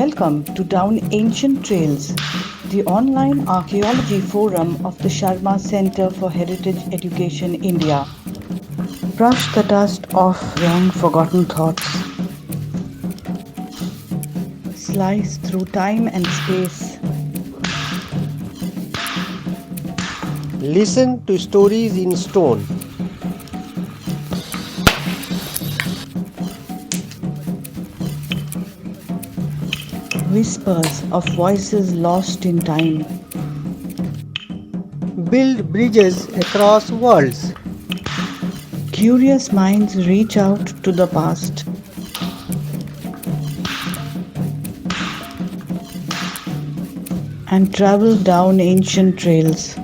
Welcome to Down Ancient Trails, the online archaeology forum of the Sharma Center for Heritage Education, India. Brush the dust off long forgotten thoughts. Slice through time and space. Listen to stories in stone. Whispers of voices lost in time. Build bridges across worlds. Curious minds reach out to the past. And travel down ancient trails.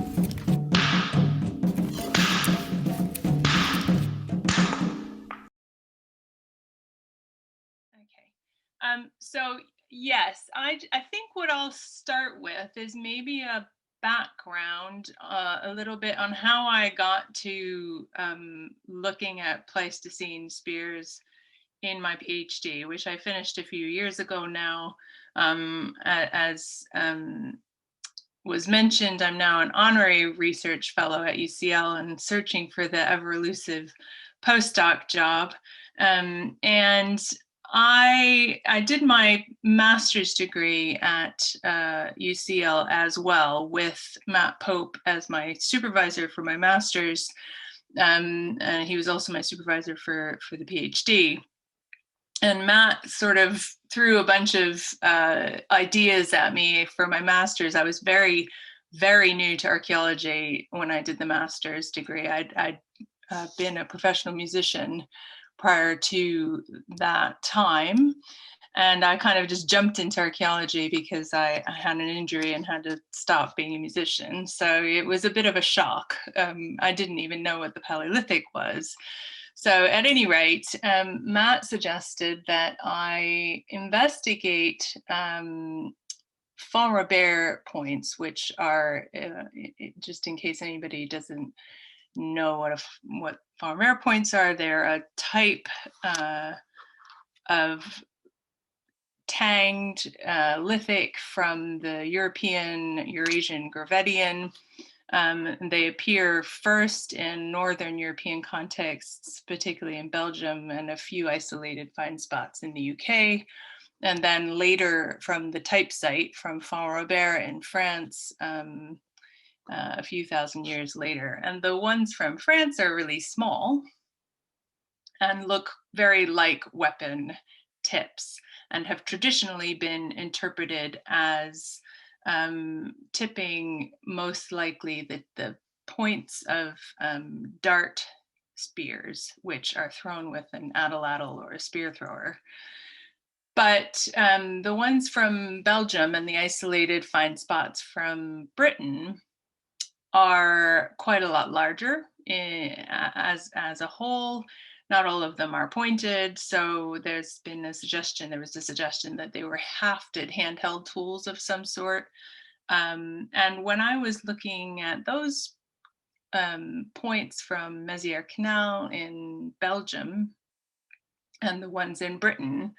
So yes, I think what I'll start with is maybe a background, a little bit on how I got to looking at Pleistocene spears in my PhD, which I finished a few years ago now. As was mentioned, I'm now an Honorary Research Fellow at UCL and searching for the ever elusive postdoc job. And I did my master's degree at UCL as well, with Matt Pope as my supervisor for my master's. And he was also my supervisor for the PhD. And Matt sort of threw a bunch of ideas at me for my master's. I was very, very new to archaeology when I did the master's degree. I'd been a professional musician prior to that time. And I kind of just jumped into archaeology because I had an injury and had to stop being a musician. So it was a bit of a shock. I didn't even know what the Paleolithic was. So at any rate, Matt suggested that I investigate Font Robert points, which are, just in case anybody doesn't know what Font Robert points are, they're a type of tanged lithic from the European Eurasian Gravettian. They appear first in Northern European contexts, particularly in Belgium, and a few isolated find spots in the UK. And then later from the type site from Font Robert in France, a few thousand years later. And the ones from France are really small and look very like weapon tips and have traditionally been interpreted as tipping most likely the points of dart spears, which are thrown with an atlatl or a spear thrower. But the ones from Belgium and the isolated find spots from Britain are quite a lot larger as a whole. Not all of them are pointed, so there was a suggestion that they were hafted handheld tools of some sort. And when I was looking at those points from Mézières Canal in Belgium and the ones in Britain,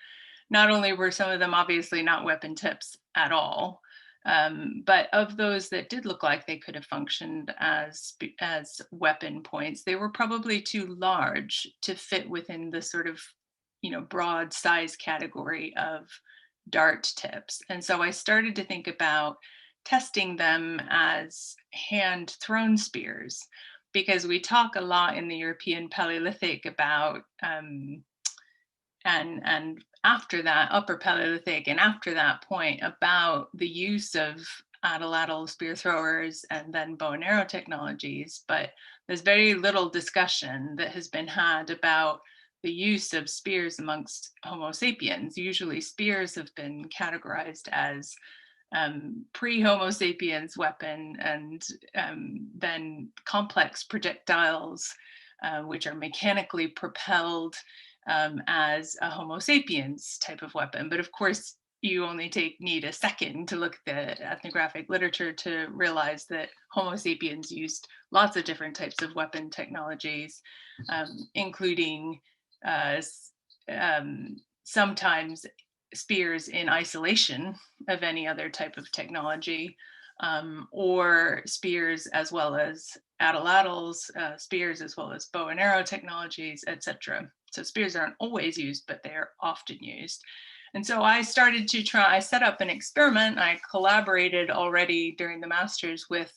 not only were some of them obviously not weapon tips at all, but of those that did look like they could have functioned as weapon points, they were probably too large to fit within the sort of, broad size category of dart tips. And so I started to think about testing them as hand thrown spears, because we talk a lot in the European Paleolithic about and after that, Upper Paleolithic, and after that point, about the use of atlatl spear throwers and then bow and arrow technologies. But there's very little discussion that has been had about the use of spears amongst Homo sapiens. Usually spears have been categorized as pre-Homo sapiens weapon, and then complex projectiles, which are mechanically propelled, as a Homo sapiens type of weapon. But of course, you only need a second to look at the ethnographic literature to realize that Homo sapiens used lots of different types of weapon technologies, including sometimes spears in isolation of any other type of technology, or spears as well as atlatls, spears as well as bow and arrow technologies, etc. So spears aren't always used, but they are often used. And so I started to try, I set up an experiment. I collaborated already during the master's with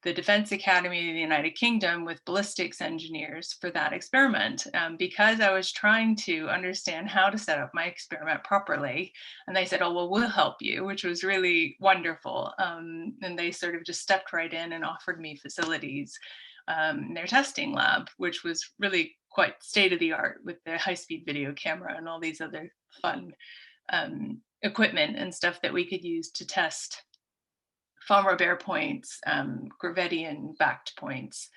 the Defense Academy of the United Kingdom with ballistics engineers for that experiment, because I was trying to understand how to set up my experiment properly. And they said, oh, well, we'll help you, which was really wonderful. And they sort of just stepped right in and offered me facilities in their testing lab, which was really quite state of the art with the high-speed video camera and all these other fun equipment and stuff that we could use to test fawn Robert points, Gravettian backed points,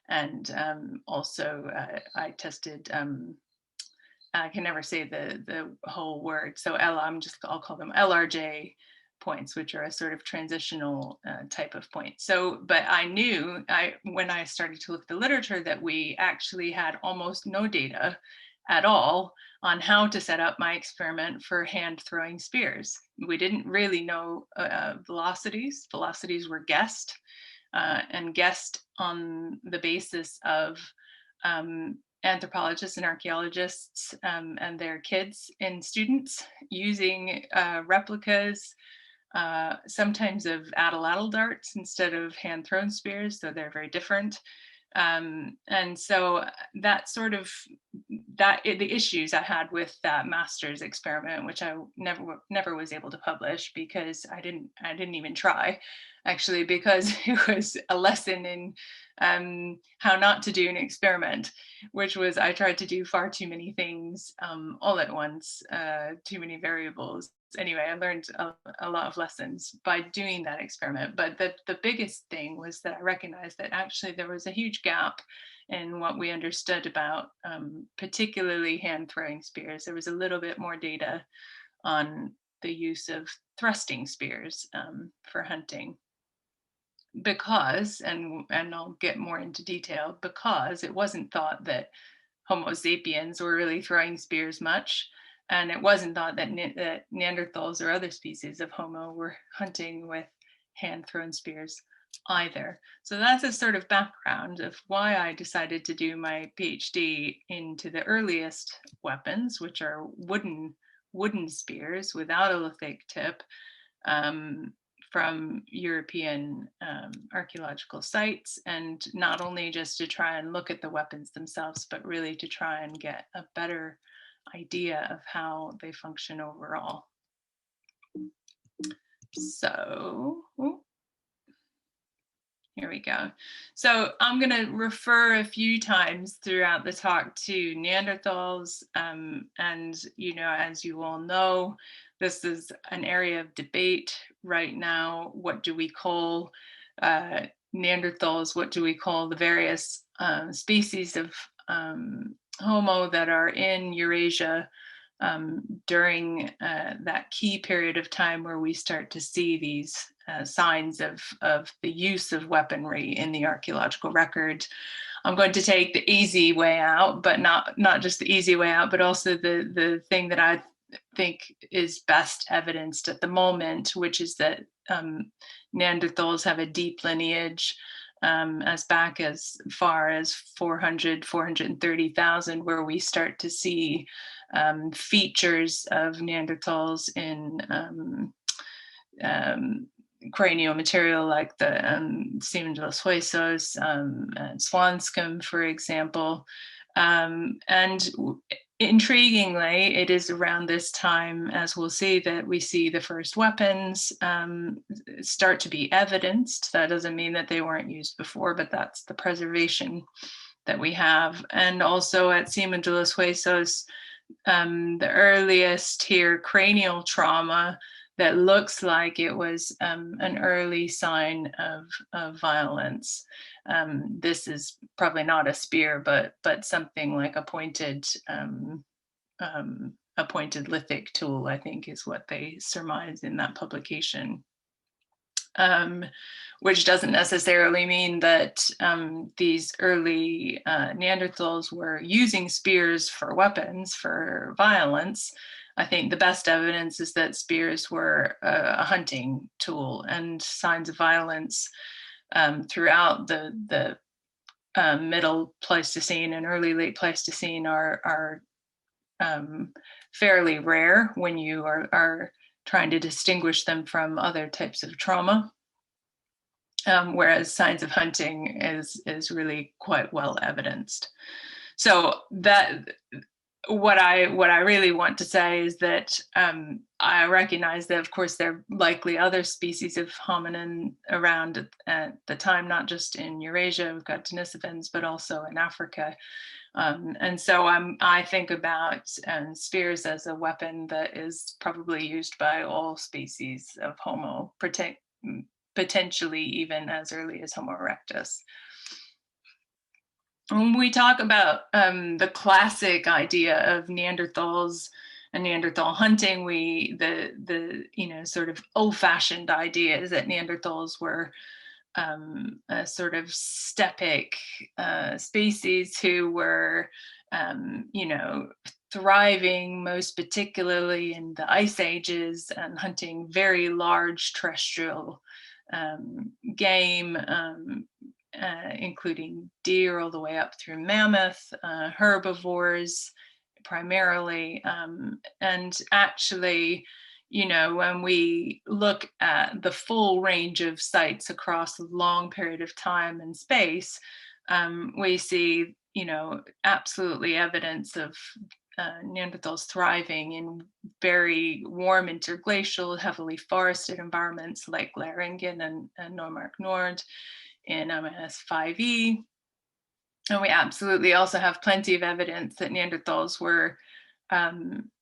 and also I tested, I can never say the whole word, so I'll call them LRJ points, which are a sort of transitional type of point. So, but I knew when I started to look at the literature that we actually had almost no data at all on how to set up my experiment for hand throwing spears. We didn't really know velocities. Velocities were guessed, and guessed on the basis of anthropologists and archaeologists and their kids and students using replicas, sometimes of atlatl darts instead of hand thrown spears, so they're very different. And so that sort of the issues I had with that master's experiment, which I never was able to publish because I didn't even try, actually, because it was a lesson in how not to do an experiment, which was I tried to do far too many things all at once, too many variables. Anyway, I learned a lot of lessons by doing that experiment. But the biggest thing was that I recognized that actually there was a huge gap in what we understood about particularly hand throwing spears. There was a little bit more data on the use of thrusting spears for hunting. Because, and I'll get more into detail, because it wasn't thought that Homo sapiens were really throwing spears much. And it wasn't thought that Neanderthals or other species of Homo were hunting with hand-thrown spears either. So that's a sort of background of why I decided to do my PhD into the earliest weapons, which are wooden spears without a lithic tip, from European archaeological sites, and not only just to try and look at the weapons themselves, but really to try and get a better idea of how they function overall. So, here we go. So I'm going to refer a few times throughout the talk to Neanderthals, and as you all know, this is an area of debate right now. What do we call Neanderthals? What do we call the various species of Homo that are in Eurasia during that key period of time where we start to see these signs of the use of weaponry in the archaeological record? I'm going to take the easy way out, but not just the easy way out, but also the thing that I think is best evidenced at the moment, which is that Neanderthals have a deep lineage as back as far as 430,000, where we start to see features of Neanderthals in cranial material like the semen de los huesos and swan scum, for example. And intriguingly, it is around this time, as we'll see, that we see the first weapons start to be evidenced. That doesn't mean that they weren't used before, but that's the preservation that we have. And also at semen de los huesos, the earliest here cranial trauma that looks like it was an early sign of violence. This is probably not a spear, but something like a pointed lithic tool, I think is what they surmise in that publication. Which doesn't necessarily mean that these early Neanderthals were using spears for weapons, for violence. I think the best evidence is that spears were a hunting tool, and signs of violence throughout the middle Pleistocene and early late Pleistocene are fairly rare when you are trying to distinguish them from other types of trauma. Whereas signs of hunting is really quite well evidenced. So that what I really want to say is that I recognize that, of course, there are likely other species of hominin around at the time, not just in Eurasia, we've got Denisovans, but also in Africa. And so I think about spears as a weapon that is probably used by all species of Homo, potentially even as early as Homo erectus. When we talk about the classic idea of Neanderthals and Neanderthal hunting, the sort of old-fashioned idea is that Neanderthals were a sort of steppe species who were, thriving most particularly in the ice ages and hunting very large terrestrial game, including deer all the way up through mammoth, herbivores primarily. And actually, when we look at the full range of sites across a long period of time and space, we see, absolutely evidence of Neanderthals thriving in very warm interglacial, heavily forested environments like Schöningen and Neumark-Nord in MS5E. And we absolutely also have plenty of evidence that Neanderthals were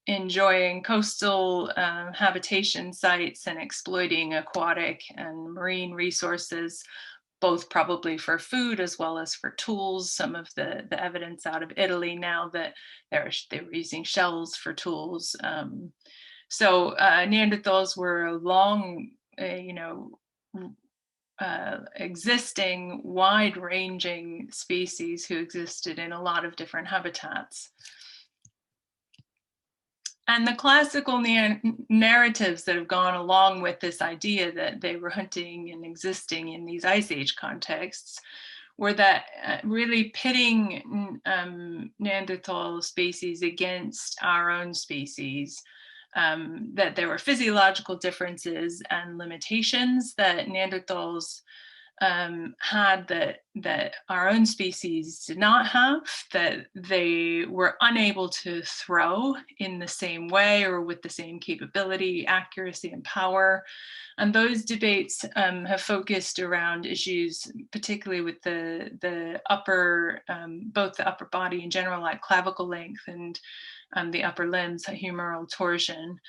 enjoying coastal habitation sites and exploiting aquatic and marine resources, both probably for food as well as for tools. Some of the evidence out of Italy now that they were using shells for tools. So Neanderthals were a long, existing, wide-ranging species who existed in a lot of different habitats. And the classical narratives that have gone along with this idea that they were hunting and existing in these ice age contexts were that really pitting Neanderthal species against our own species, that there were physiological differences and limitations that Neanderthals had that our own species did not have, that they were unable to throw in the same way or with the same capability, accuracy, and power. And those debates have focused around issues, particularly with the upper, both the upper body in general, like clavicle length, and the upper limbs, humeral torsion.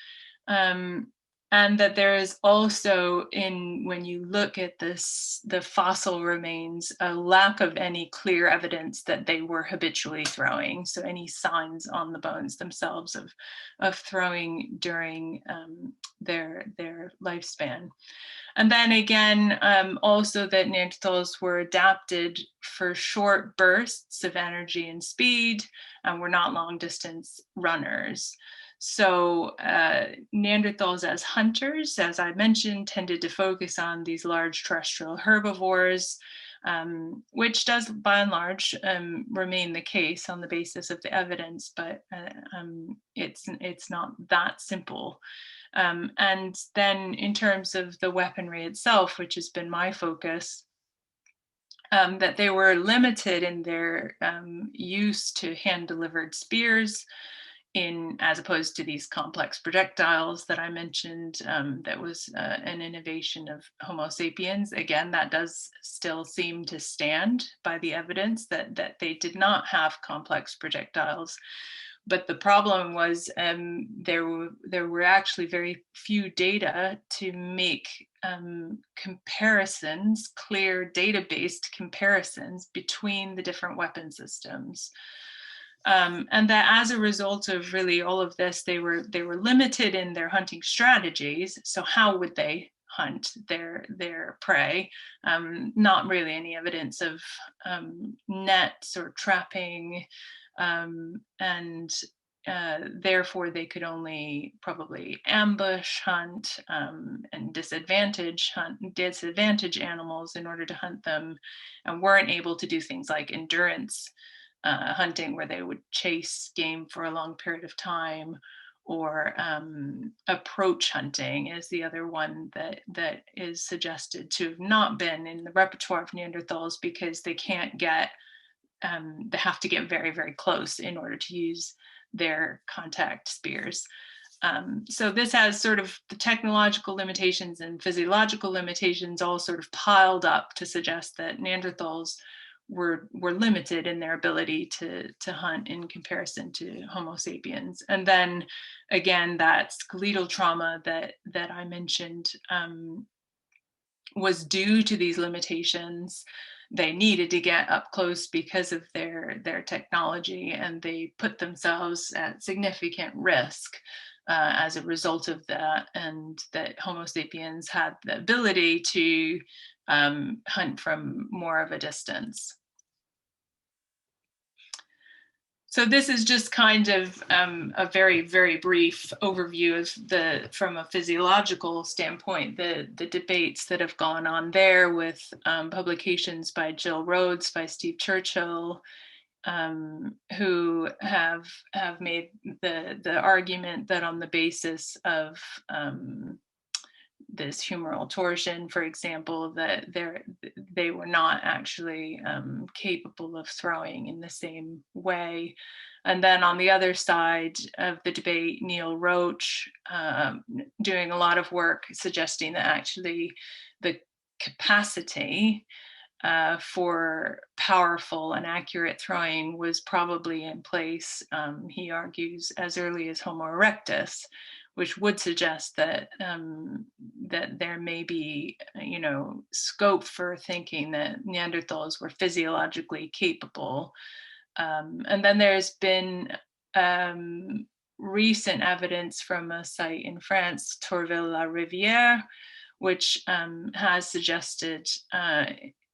And that there is also, when you look at the fossil remains, a lack of any clear evidence that they were habitually throwing. So any signs on the bones themselves of throwing during their lifespan. And then again, also that Neanderthals were adapted for short bursts of energy and speed, and were not long distance runners. So Neanderthals as hunters, as I mentioned, tended to focus on these large terrestrial herbivores, which does by and large remain the case on the basis of the evidence, but it's not that simple. And then in terms of the weaponry itself, which has been my focus, that they were limited in their use to hand-delivered spears, as opposed to these complex projectiles that I mentioned. That was an innovation of Homo sapiens. Again, that does still seem to stand by the evidence that they did not have complex projectiles. But the problem was there were actually very few data to make comparisons, clear data-based comparisons between the different weapon systems. And that as a result of really all of this, they were limited in their hunting strategies. So how would they hunt their prey? Not really any evidence of nets or trapping. And therefore, they could only probably ambush hunt and disadvantage animals in order to hunt them, and weren't able to do things like endurance hunting, where they would chase game for a long period of time, or approach hunting is the other one that is suggested to have not been in the repertoire of Neanderthals, because they can't get, they have to get very, very close in order to use their contact spears. So this has sort of the technological limitations and physiological limitations all sort of piled up to suggest that Neanderthals were limited in their ability to hunt in comparison to Homo sapiens. And then again, that skeletal trauma that I mentioned was due to these limitations. They needed to get up close because of their technology, and they put themselves at significant risk as a result of that, and that Homo sapiens had the ability to hunt from more of a distance. So this is just kind of a very, very brief overview of from a physiological standpoint, the debates that have gone on there, with publications by Jill Rhodes, by Steve Churchill, who have made the argument that on the basis of this humeral torsion, for example, that they were not actually capable of throwing in the same way. And then on the other side of the debate, Neil Roach doing a lot of work suggesting that actually the capacity for powerful and accurate throwing was probably in place, he argues, as early as Homo erectus, which would suggest that that there may be, scope for thinking that Neanderthals were physiologically capable. And then there's been recent evidence from a site in France, Tourville-la-Rivière, which has suggested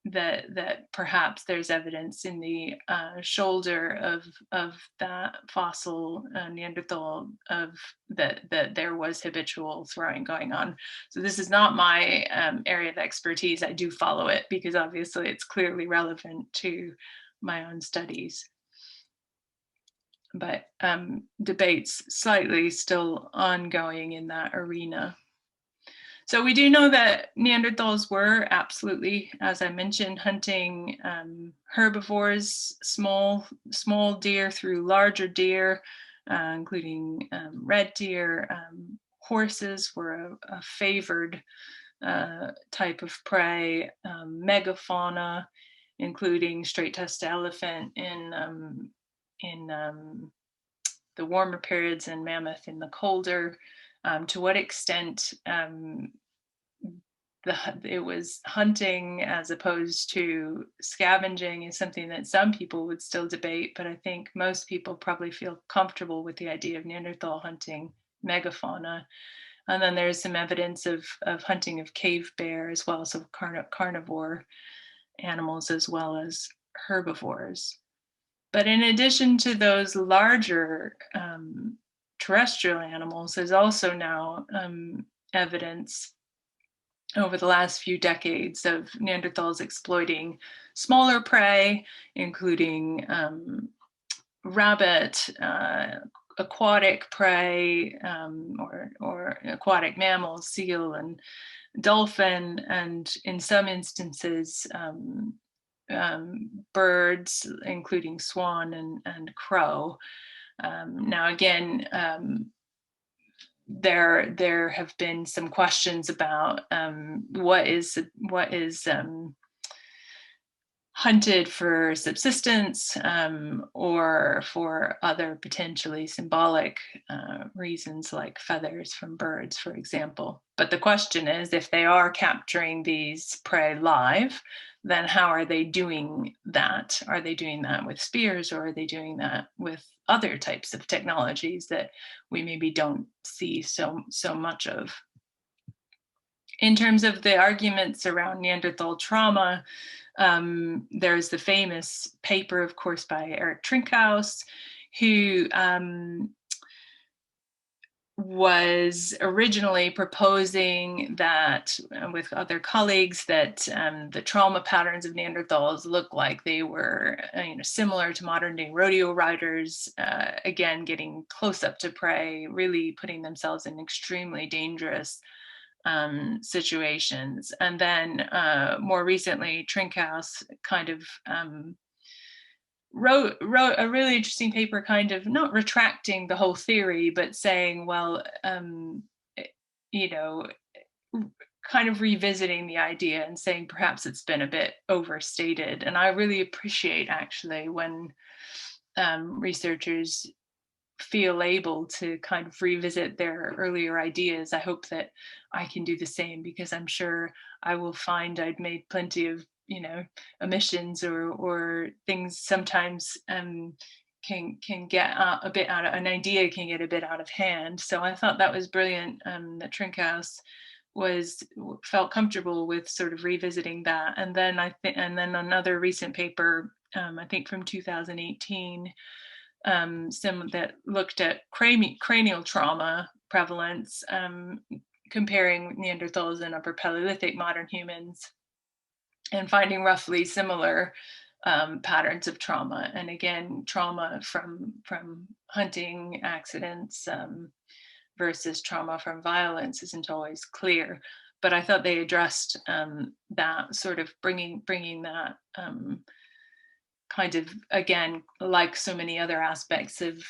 that perhaps there's evidence in the shoulder of that fossil Neanderthal that there was habitual throwing going on. So this is not my area of expertise. I do follow it because obviously it's clearly relevant to my own studies. But debates slightly still ongoing in that arena. So we do know that Neanderthals were absolutely, as I mentioned, hunting herbivores, small deer through larger deer, including red deer. Horses were a favored type of prey. Megafauna, including straight-tusked elephant in the warmer periods and mammoth in the colder. To what extent it was hunting as opposed to scavenging is something that some people would still debate, but I think most people probably feel comfortable with the idea of Neanderthal hunting megafauna. And then there's some evidence of hunting of cave bear as well, so carnivore animals as well as herbivores. But in addition to those larger terrestrial animals, there's also now evidence over the last few decades of Neanderthals exploiting smaller prey, including rabbit, aquatic prey, or aquatic mammals, seal and dolphin, and in some instances, birds, including swan and crow. Now, again, there have been some questions about what is hunted for subsistence or for other potentially symbolic reasons, like feathers from birds, for example. But the question is, if they are capturing these prey live, then how are they doing that? Are they doing that with spears, or are they doing that with other types of technologies that we maybe don't see so much of? In terms of the arguments around Neanderthal trauma, there's the famous paper, of course, by Eric Trinkhaus, who was originally proposing that, with other colleagues, that the trauma patterns of Neanderthals look like they were similar to modern day rodeo riders, again, getting close up to prey, really putting themselves in extremely dangerous situations. And then more recently, Trinkhaus kind of wrote a really interesting paper, kind of not retracting the whole theory, but saying, well, kind of revisiting the idea and saying perhaps it's been a bit overstated. And I really appreciate, actually, when researchers feel able to kind of revisit their earlier ideas. I hope that I can do the same, because I'm sure I will find I'd made plenty of omissions or things sometimes can get a bit out of an idea, can get a bit out of hand. So I thought that was brilliant, that Trinkhaus felt comfortable with sort of revisiting that. And then another recent paper, I think from 2018, that looked at cranial trauma prevalence, comparing Neanderthals and Upper Paleolithic modern humans, and finding roughly similar patterns of trauma. And again, trauma from hunting accidents versus trauma from violence isn't always clear. But I thought they addressed that, sort of bringing that kind of, again, like so many other aspects of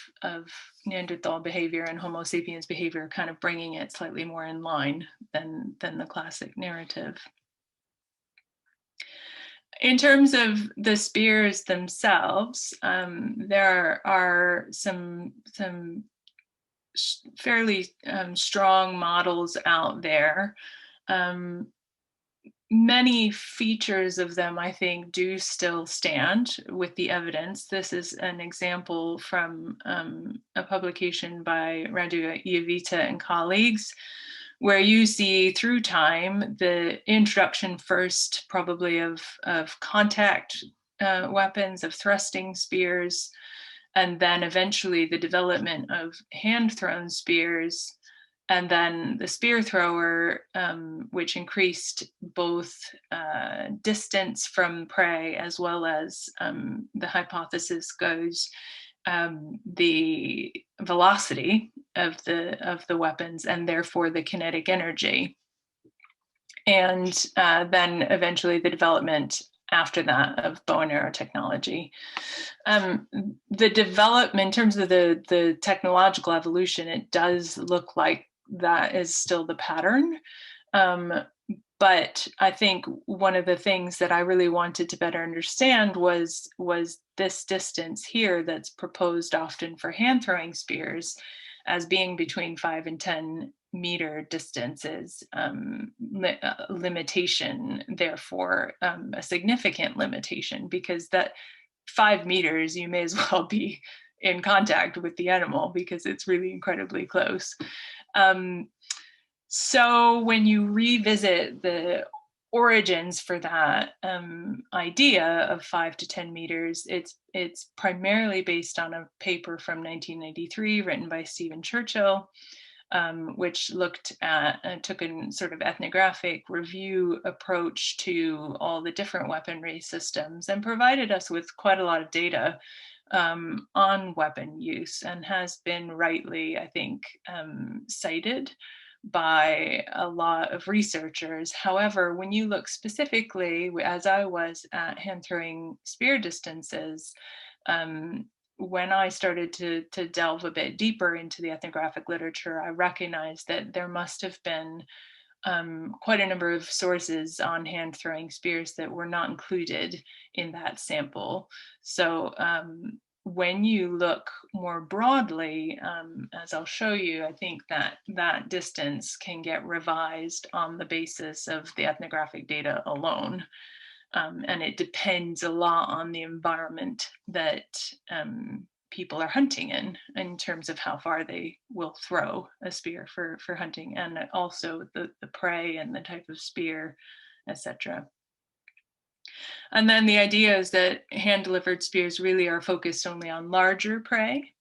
Neanderthal behavior and Homo sapiens behavior, kind of bringing it slightly more in line than the classic narrative. In terms of the spears themselves, there are some fairly strong models out there. Many features of them, I think, do still stand with the evidence. This is an example from a publication by Radu Iavita and colleagues, where you see through time the introduction first probably of contact weapons, of thrusting spears, and then eventually the development of hand-thrown spears, and then the spear thrower, which increased both distance from prey, as well as, the hypothesis goes, the velocity of the weapons, and therefore the kinetic energy. And then eventually the development after that of bow and arrow technology. The development, in terms of the technological evolution, it does look like that is still the pattern. But I think one of the things that I really wanted to better understand was this distance here that's proposed often for hand throwing spears as being between 5 and 10 meter distances, limitation, therefore a significant limitation, because that 5 meters, you may as well be in contact with the animal because it's really incredibly close. So when you revisit the origins for that idea of 5 to 10 meters, it's primarily based on a paper from 1993 written by Stephen Churchill, which looked at and took a sort of ethnographic review approach to all the different weaponry systems and provided us with quite a lot of data on weapon use, and has been rightly, I think, cited by a lot of researchers. However, when you look specifically, as I was, at hand throwing spear distances, when I started to delve a bit deeper into the ethnographic literature, I recognized that there must have been quite a number of sources on hand throwing spears that were not included in that sample. So when you look more broadly, as I'll show you, I think that distance can get revised on the basis of the ethnographic data alone. And it depends a lot on the environment that people are hunting in terms of how far they will throw a spear for hunting, and also the prey and the type of spear, etc. And then the idea is that hand-delivered spears really are focused only on larger prey.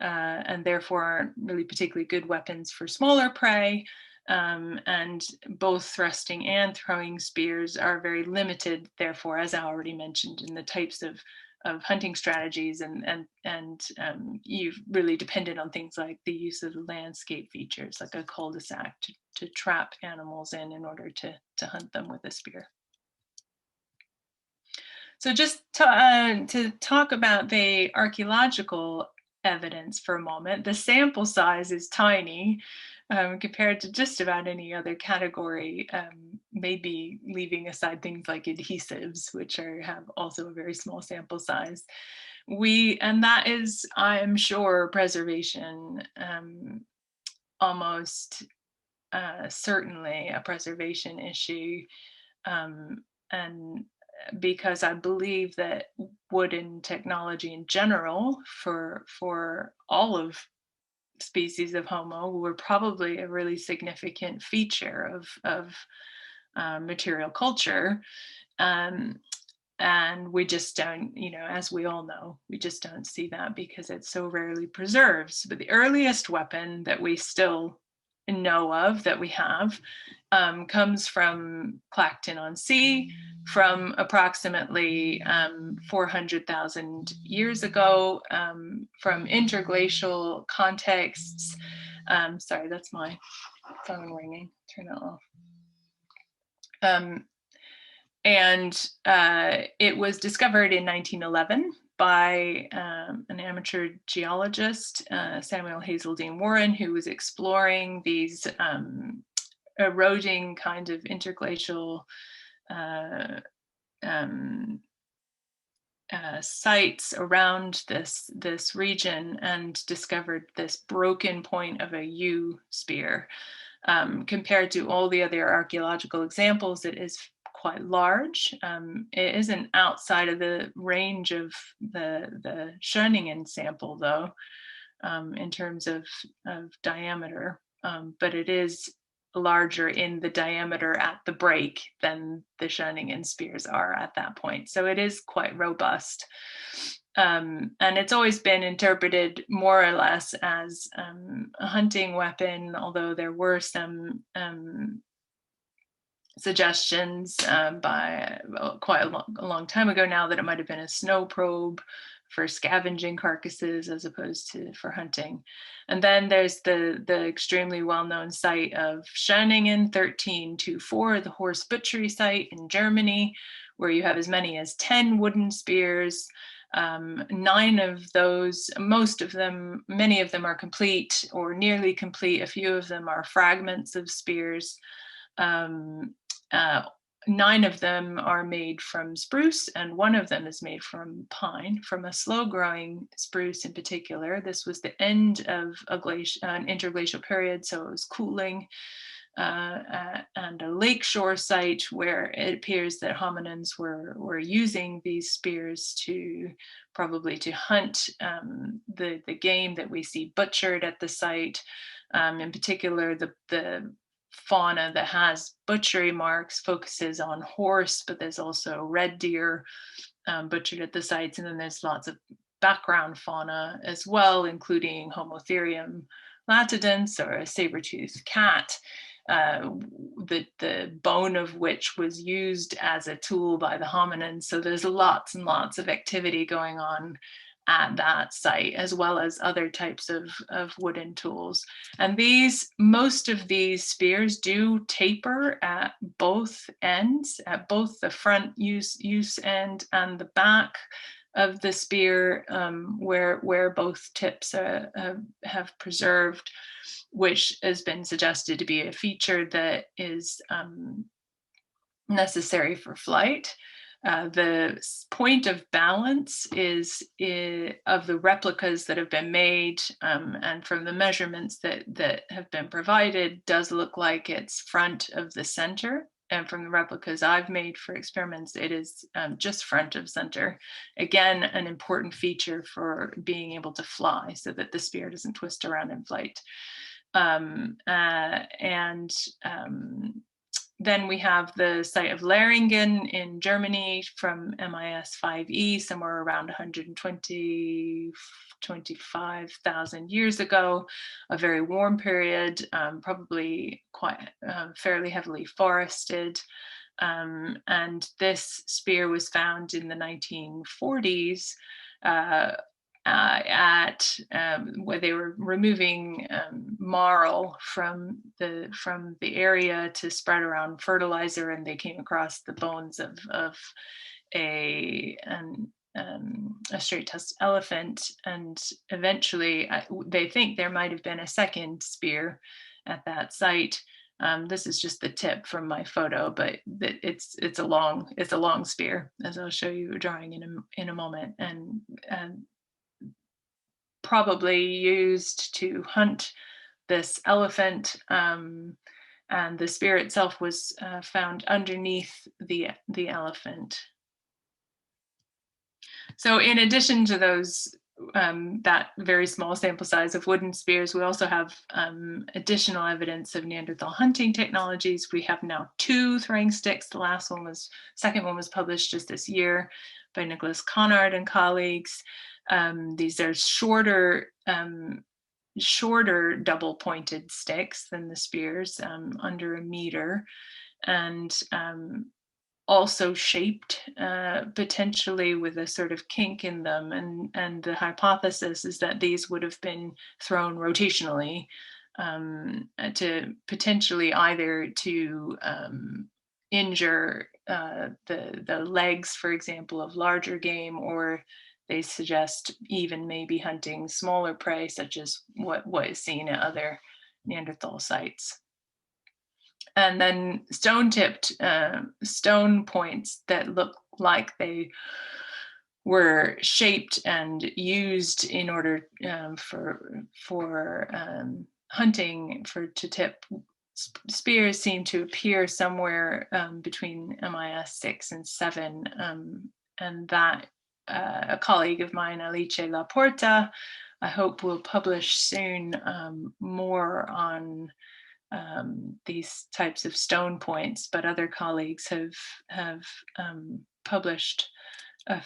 and therefore aren't really particularly good weapons for smaller prey. And both thrusting and throwing spears are very limited, therefore, as I already mentioned, in the types of hunting strategies, and you've really depended on things like the use of the landscape features, like a cul-de-sac, to trap animals in order to hunt them with a spear. So just to talk about the archaeological evidence for a moment, the sample size is tiny compared to just about any other category, maybe leaving aside things like adhesives, which have also a very small sample size. And that is, I'm sure, preservation, almost certainly a preservation issue. And because I believe that wooden technology in general for all of species of Homo were probably a really significant feature of material culture. And we just don't, as we all know, we just don't see that because it's so rarely preserved. But the earliest weapon that we still know of, that we have, comes from Clacton on Sea, from approximately 400,000 years ago, from interglacial contexts. Sorry, that's my phone ringing. Turn it off. And it was discovered in 1911 by an amateur geologist, Samuel Hazeldine Warren, who was exploring these eroding kind of interglacial sites around this region, and discovered this broken point of a U spear. Compared to all the other archaeological examples, it is quite large. It isn't outside of the range of the Schöningen sample, though, in terms of diameter, but it is larger in the diameter at the break than the Schöningen spears are at that point. So it is quite robust. And it's always been interpreted more or less as a hunting weapon, although there were some suggestions by quite a long time ago now that it might have been a snow probe for scavenging carcasses as opposed to for hunting. And then there's the extremely well-known site of Schöningen 1324, the horse butchery site in Germany, where you have as many as 10 wooden spears. 9 of those, many of them are complete or nearly complete. A few of them are fragments of spears. 9 of them are made from spruce, and 1 of them is made from pine, from a slow-growing spruce in particular. This was the end of an interglacial period, so it was cooling, and a lakeshore site where it appears that hominins were using these spears probably to hunt the game that we see butchered at the site. In particular, the fauna that has butchery marks focuses on horse, but there's also red deer butchered at the sites, and then there's lots of background fauna as well, including Homotherium latidens, or a saber-toothed cat, the bone of which was used as a tool by the hominins. So there's lots and lots of activity going on at that site, as well as other types of wooden tools. And most of these spears do taper at both ends, at both the front use end and the back of the spear, where both tips have preserved, which has been suggested to be a feature that is necessary for flight. The point of balance is of the replicas that have been made, and from the measurements that have been provided, does look like it's front of the center. And from the replicas I've made for experiments, it is just front of center. Again, an important feature for being able to fly, so that the spear doesn't twist around in flight. then we have the site of Leringen in Germany from MIS 5E, somewhere around 125,000 years ago, a very warm period, probably quite fairly heavily forested. And this spear was found in the 1940s where they were removing marl from the area to spread around fertilizer, and they came across the bones of a straight-tusked elephant, and eventually they think there might have been a second spear at that site. This is just the tip from my photo, but it's a long spear, as I'll show you a drawing in a moment, and probably used to hunt this elephant. And the spear itself was found underneath the elephant. So in addition to those, that very small sample size of wooden spears, we also have additional evidence of Neanderthal hunting technologies. We have now 2 throwing sticks. The second one was published just this year by Nicholas Conard and colleagues. These are shorter double-pointed sticks than the spears, under a meter, and also shaped potentially with a sort of kink in them. And the hypothesis is that these would have been thrown rotationally to potentially either to injure the legs, for example, of larger game, or they suggest even maybe hunting smaller prey, such as what is seen at other Neanderthal sites. And then stone-tipped stone points that look like they were shaped and used in order for hunting, to tip spears, seem to appear somewhere between MIS 6 and 7, and that a colleague of mine, Alice Laporta, I hope will publish soon more on these types of stone points, but other colleagues have published a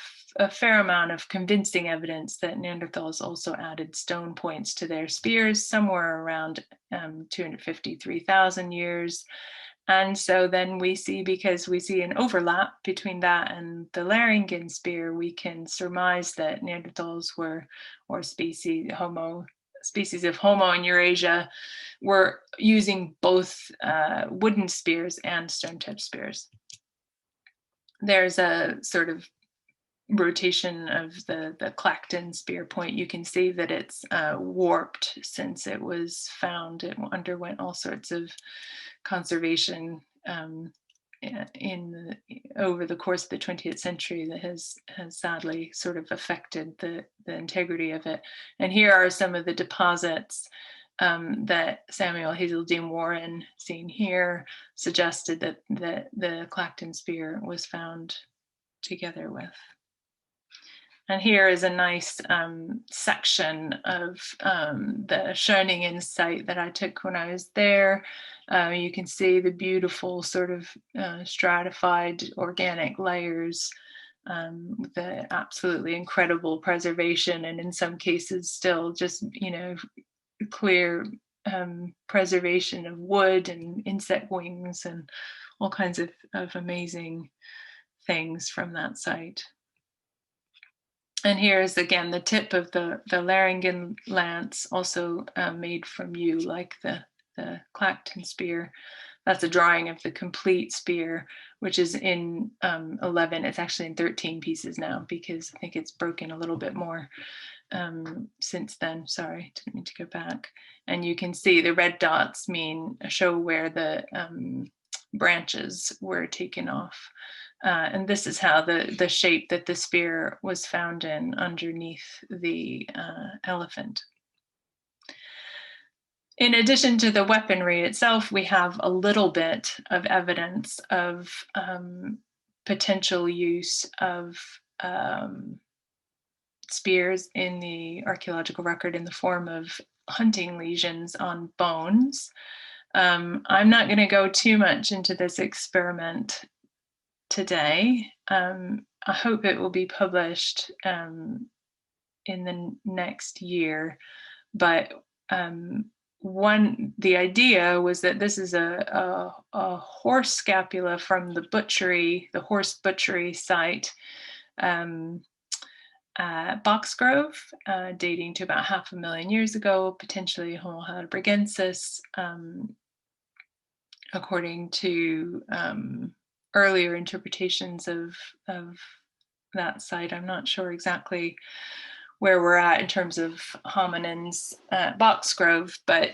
fair amount of convincing evidence that Neanderthals also added stone points to their spears somewhere around 253,000 years. And so then because we see an overlap between that and the Leringen spear, we can surmise that Neanderthals were, or species of Homo in Eurasia, were using both wooden spears and stone-tipped spears. There's a sort of rotation of the Clacton spear point. You can see that it's warped since it was found. It underwent all sorts of conservation over the course of the 20th century that has sadly sort of affected the integrity of it. And here are some of the deposits that Samuel Hazeldine Warren, seen here, suggested that the Clacton spear was found together with. And here is a nice section of the Schöningen site that I took when I was there. You can see the beautiful sort of stratified organic layers with the absolutely incredible preservation, and in some cases still just, clear preservation of wood and insect wings and all kinds of amazing things from that site. And here's again the tip of the Leringen lance, also made from yew, like the Clacton spear. That's a drawing of the complete spear, which is in 11. It's actually in 13 pieces now, because I think it's broken a little bit more since then. Sorry, didn't mean to go back. And you can see the red dots show where the branches were taken off. And this is how the shape that the spear was found in underneath the elephant. In addition to the weaponry itself, we have a little bit of evidence of potential use of spears in the archaeological record in the form of hunting lesions on bones. I'm not going to go too much into this experiment today. I hope it will be published in the next year, but the idea was that this is a horse scapula from the horse butchery site, Boxgrove, dating to about 500,000 years ago, potentially Homo heidelbergensis, according to earlier interpretations of that site. I'm not sure exactly where we're at in terms of hominins at Boxgrove, but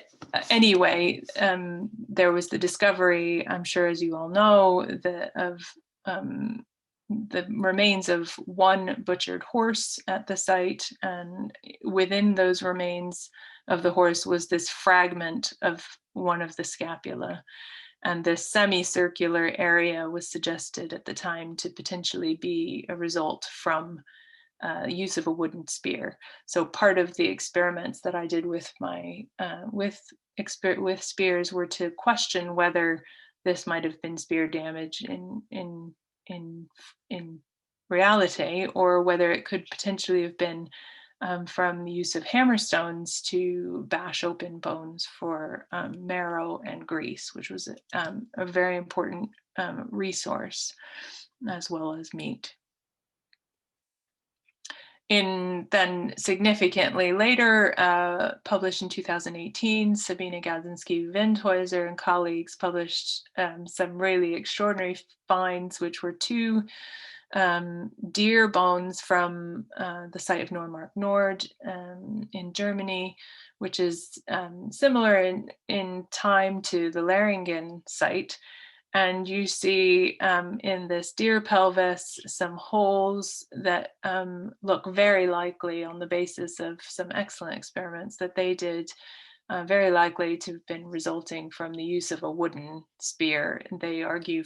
anyway, there was the discovery, I'm sure as you all know, of the remains of one butchered horse at the site, and within those remains of the horse was this fragment of one of the scapula. And this semicircular area was suggested at the time to potentially be a result from use of a wooden spear. So part of the experiments that I did with my with spears were to question whether this might have been spear damage in reality, or whether it could potentially have been from the use of hammerstones to bash open bones for marrow and grease, which was a very important resource, as well as meat. Then significantly later, published in 2018, Sabine Gadzinski-Windhäuser and colleagues published some really extraordinary finds, which were two deer bones from the site of Neumark-Nord in Germany, which is similar in time to the Leringen site. And you see in this deer pelvis some holes that look very likely, on the basis of some excellent experiments that they did, very likely to have been resulting from the use of a wooden spear. They argue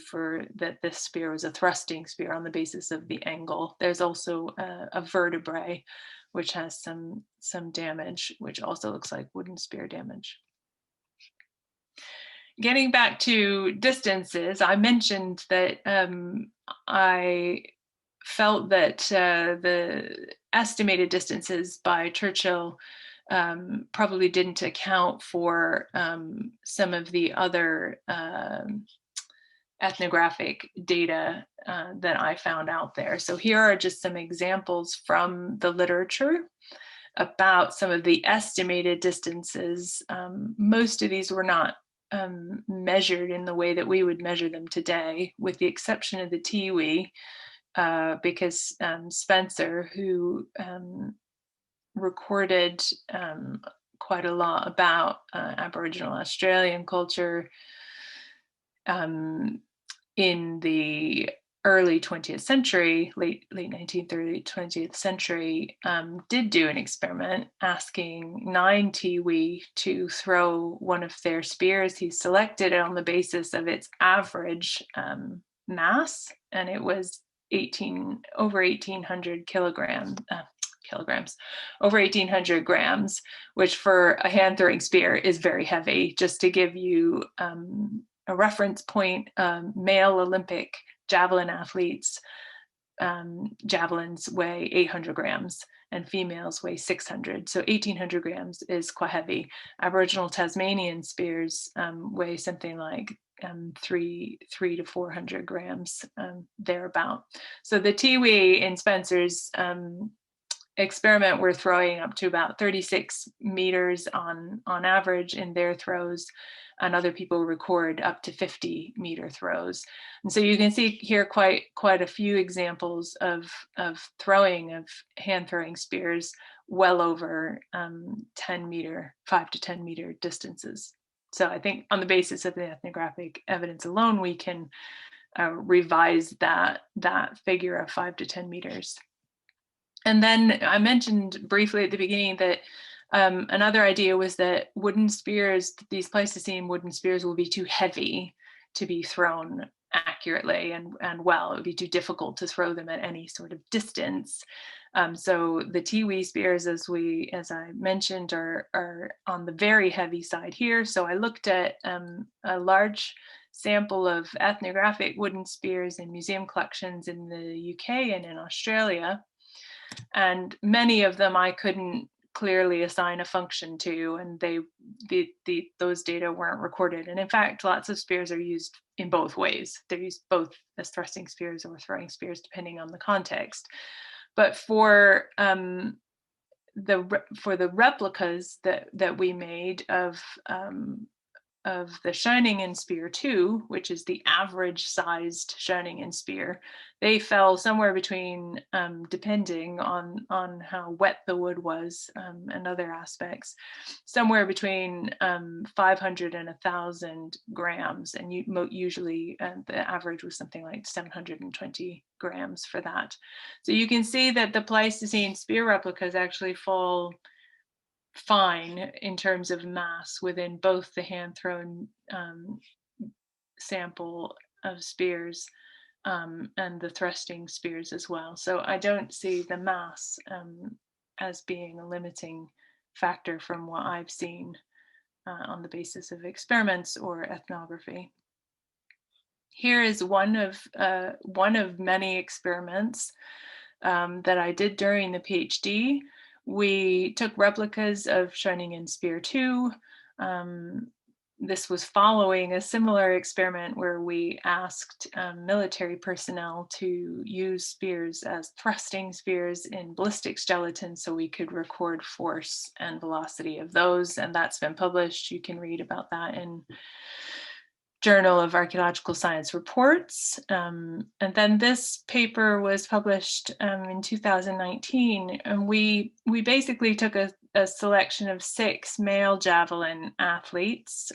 that this spear was a thrusting spear on the basis of the angle. There's also a vertebrae which has some damage, which also looks like wooden spear damage. Getting back to distances, I mentioned that I felt that the estimated distances by Churchill probably didn't account for some of the other ethnographic data that I found out there. So here are just some examples from the literature about some of the estimated distances. Most of these were not measured in the way that we would measure them today, with the exception of the tiwi, because Spencer, who recorded quite a lot about Aboriginal Australian culture in the early 20th century, late 19th, early 20th century, did do an experiment asking 9 tiwi to throw one of their spears. He selected it on the basis of its average mass, and it was over 1,800 kilograms, over 1,800 grams, which for a hand throwing spear is very heavy. Just to give you a reference point, male Olympic javelin athletes, javelins weigh 800 grams and females weigh 600. So 1,800 grams is quite heavy. Aboriginal Tasmanian spears weigh something like 300 to 400 grams, thereabout. So the tiwi in Spencer's experiment were throwing up to about 36 meters on average in their throws, and other people record up to 50-meter throws. And so you can see here quite a few examples of throwing, of hand throwing spears well over 5 to 10 meter distances. So I think on the basis of the ethnographic evidence alone, we can revise that figure of 5 to 10 meters. And then I mentioned briefly at the beginning that another idea was that wooden spears, these Pleistocene wooden spears, will be too heavy to be thrown accurately and well. It would be too difficult to throw them at any sort of distance. So the Tiwi spears, as I mentioned, are on the very heavy side here. So I looked at a large sample of ethnographic wooden spears in museum collections in the UK and in Australia. And many of them I couldn't clearly assign a function to, and those data weren't recorded. And in fact, lots of spears are used in both ways. They're used both as thrusting spears or throwing spears, depending on the context. But for the replicas that we made of the Schöningen Spear 2, which is the average sized Schöningen spear, they fell somewhere between, depending on how wet the wood was and other aspects, somewhere between 500 and 1,000 grams. And usually the average was something like 720 grams for that. So you can see that the Pleistocene spear replicas actually fall fine in terms of mass within both the hand-thrown sample of spears and the thrusting spears as well. So I don't see the mass as being a limiting factor from what I've seen on the basis of experiments or ethnography. Here is one of many experiments that I did during the PhD. We took replicas of Schöningen Spear 2. This was following a similar experiment where we asked military personnel to use spears as thrusting spears in ballistics gelatin so we could record force and velocity of those. And that's been published. You can read about that in Journal of Archaeological Science Reports. And then this paper was published in 2019. And we basically took a selection of 6 male javelin athletes,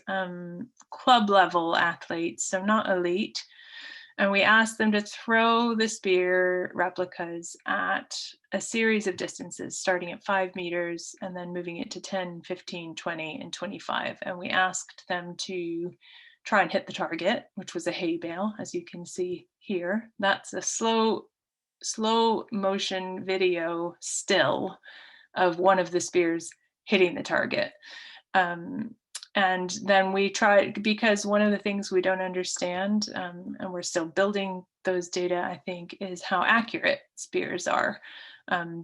club level athletes, so not elite. And we asked them to throw the spear replicas at a series of distances, starting at 5 meters and then moving it to 10, 15, 20, and 25. And we asked them to try and hit the target, which was a hay bale, as you can see here. That's a slow motion video still of one of the spears hitting the target. And then we tried, because one of the things we don't understand, and we're still building those data, I think, is how accurate spears are.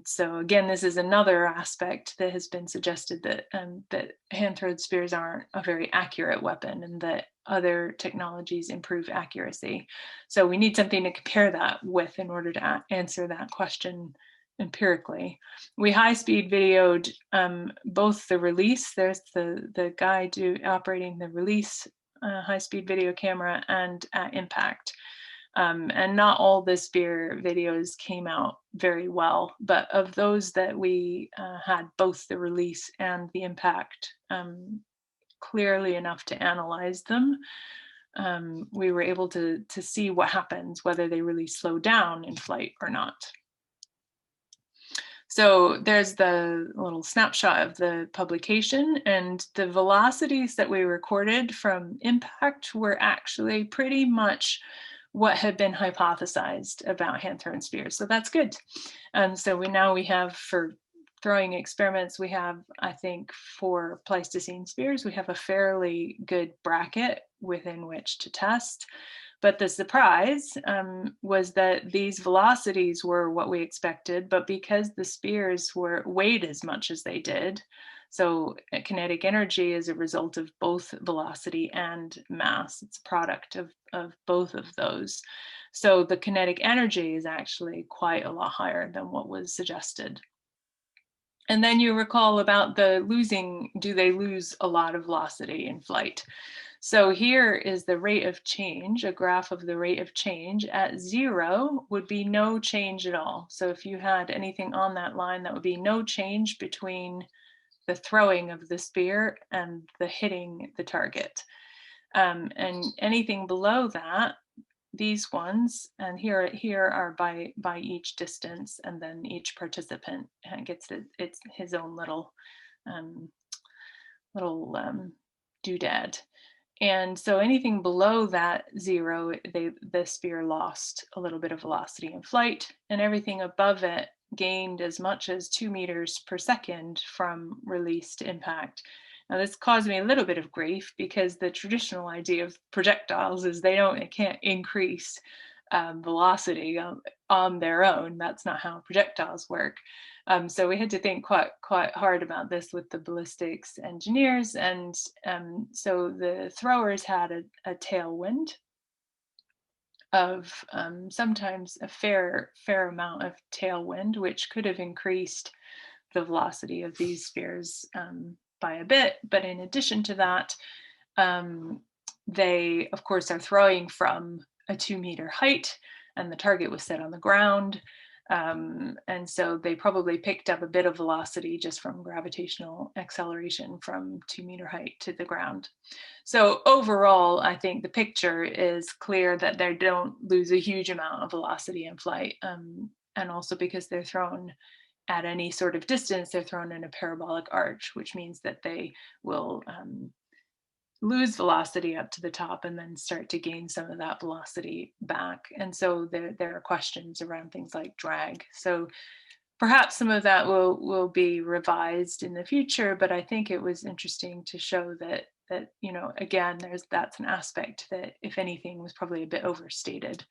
So again, this is another aspect that has been suggested, that hand-thrown spears aren't a very accurate weapon and that other technologies improve accuracy. So we need something to compare that with in order to answer that question empirically. We high-speed videoed both the release, there's the guy operating the release high-speed video camera, and impact. And not all the spear videos came out very well, but of those that we had both the release and the impact clearly enough to analyze them, we were able to see what happens, whether they really slow down in flight or not. So there's the little snapshot of the publication, and the velocities that we recorded from impact were actually pretty much what had been hypothesized about hand-thrown spears. So that's good. So we have, for throwing experiments, we have, I think, for Pleistocene spears, we have a fairly good bracket within which to test. But the surprise was that these velocities were what we expected, but because the spears weighed as much as they did, so kinetic energy is a result of both velocity and mass. It's a product of both of those. So the kinetic energy is actually quite a lot higher than what was suggested. And then you recall about the losing, do they lose a lot of velocity in flight? So here is the rate of change, a graph of the rate of change. At 0 would be no change at all. So if you had anything on that line, that would be no change between the throwing of the spear and the hitting the target. And anything below that, these ones, and here are by each distance, and then each participant gets his own little doodad. And so anything below that 0, the spear lost a little bit of velocity in flight, and everything above it gained as much as 2 meters per second from release to impact. Now this caused me a little bit of grief because the traditional idea of projectiles is it can't increase velocity on their own. That's not how projectiles work. So we had to think quite hard about this with the ballistics engineers, and so the throwers had a tailwind of sometimes a fair amount of tailwind, which could have increased the velocity of these spears by a bit. But in addition to that, they of course are throwing from a 2-meter height, and the target was set on the ground. And so they probably picked up a bit of velocity just from gravitational acceleration from 2-meter height to the ground. So overall, I think the picture is clear that they don't lose a huge amount of velocity in flight. And also because they're thrown at any sort of distance, they're thrown in a parabolic arch, which means that they will lose velocity up to the top and then start to gain some of that velocity back. And so there are questions around things like drag. So perhaps some of that will be revised in the future, but I think it was interesting to show that again, that's an aspect that, if anything, was probably a bit overstated.